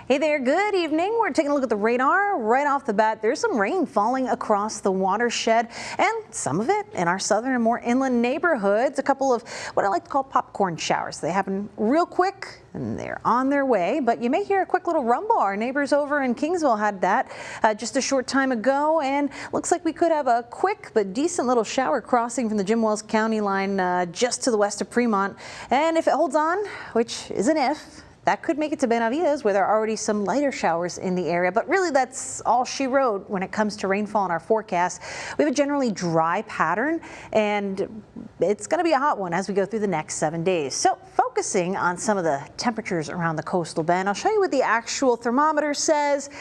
Hey there, good evening. We're taking a look at the radar. Right off the bat, there's some rain falling across the watershed and some of it in our southern and more inland neighborhoods. A couple of what I like to call popcorn showers. They happen real quick and they're on their way, but you may hear a quick little rumble. Our neighbors over in Kingsville had that just a short time ago, and looks like we could have a quick but decent little shower crossing from the Jim Wells County line just to the west of Fremont. And if it holds on, which is an if, that could make it to Benavides, where there are already some lighter showers in the area. But really, that's all she wrote when it comes to rainfall in our forecast. We have a generally dry pattern, and it's going to be a hot one as we go through the next 7 days. So focusing on some of the temperatures around the coastal bend, I'll show you what the actual thermometer says.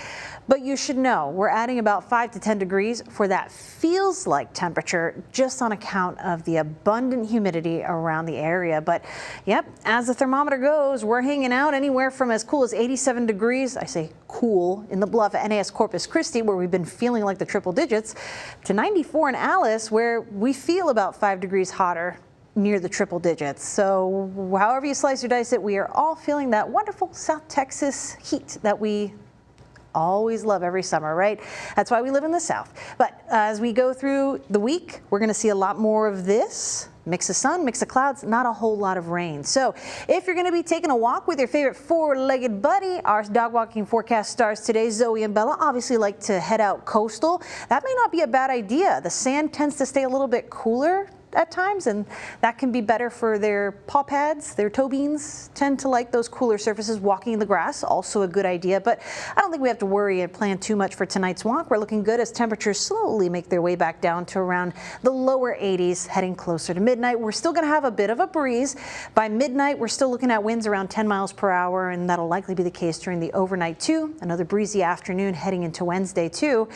But you should know we're adding about 5 to 10 degrees for that feels like temperature just on account of the abundant humidity around the area. But yep, as the thermometer goes, we're hanging out anywhere from as cool as 87 degrees, I say cool, in the Bluff at NAS Corpus Christi, where we've been feeling like the triple digits, to 94 in Alice, where we feel about 5 degrees hotter near the triple digits. So however you slice or dice it, we are all feeling that wonderful South Texas heat that we always love every summer, right? That's why we live in the South. But as we go through the week, we're going to see a lot more of this. Mix of sun, mix of clouds, not a whole lot of rain. So if you're going to be taking a walk with your favorite four-legged buddy, our dog walking forecast stars today, Zoe and Bella, obviously like to head out coastal. That may not be a bad idea. The sand tends to stay a little bit cooler at times, and that can be better for their paw pads. Their toe beans tend to like those cooler surfaces. Walking in the grass, also a good idea, but I don't think we have to worry and plan too much for tonight's walk. We're looking good as temperatures slowly make their way back down to around the lower 80s, heading closer to midnight. We're still going to have a bit of a breeze. By midnight, we're still looking at winds around 10 miles per hour, and that'll likely be the case during the overnight too. Another breezy afternoon heading into Wednesday too.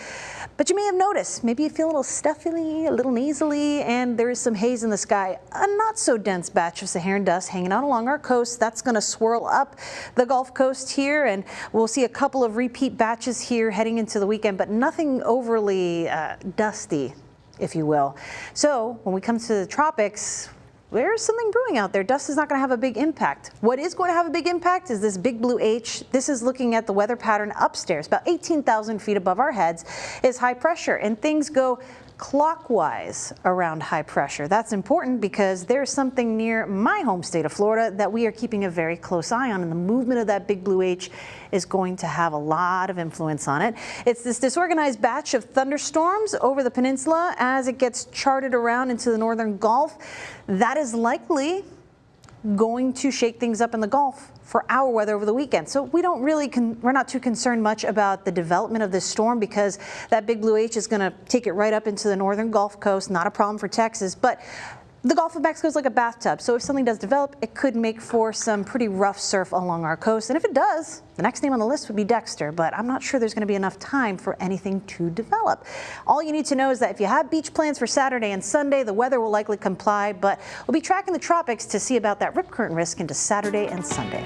But you may have noticed, maybe you feel a little stuffily, a little nasally, and there is some haze in the sky. A not so dense batch of Saharan dust hanging out along our coast. That's going to swirl up the Gulf Coast here, and we'll see a couple of repeat batches here heading into the weekend, but nothing overly dusty, if you will. So when we come to the tropics, there's something brewing out there. Dust is not going to have a big impact. What is going to have a big impact is this big blue H. This is looking at the weather pattern upstairs, about 18,000 feet above our heads is high pressure, and things go clockwise around high pressure. That's important because there's something near my home state of Florida that we are keeping a very close eye on, and the movement of that big blue H is going to have a lot of influence on it. It's this disorganized batch of thunderstorms over the peninsula as it gets charted around into the northern Gulf. That is likely going to shake things up in the Gulf for our weather over the weekend. So we don't really, we're not too concerned much about the development of this storm because that big blue H is going to take it right up into the northern Gulf Coast. Not a problem for Texas, but the Gulf of Mexico is like a bathtub. So if something does develop, it could make for some pretty rough surf along our coast. And if it does, the next name on the list would be Dexter, but I'm not sure there's going to be enough time for anything to develop. All you need to know is that if you have beach plans for Saturday and Sunday, the weather will likely comply, but we'll be tracking the tropics to see about that rip current risk into Saturday and Sunday.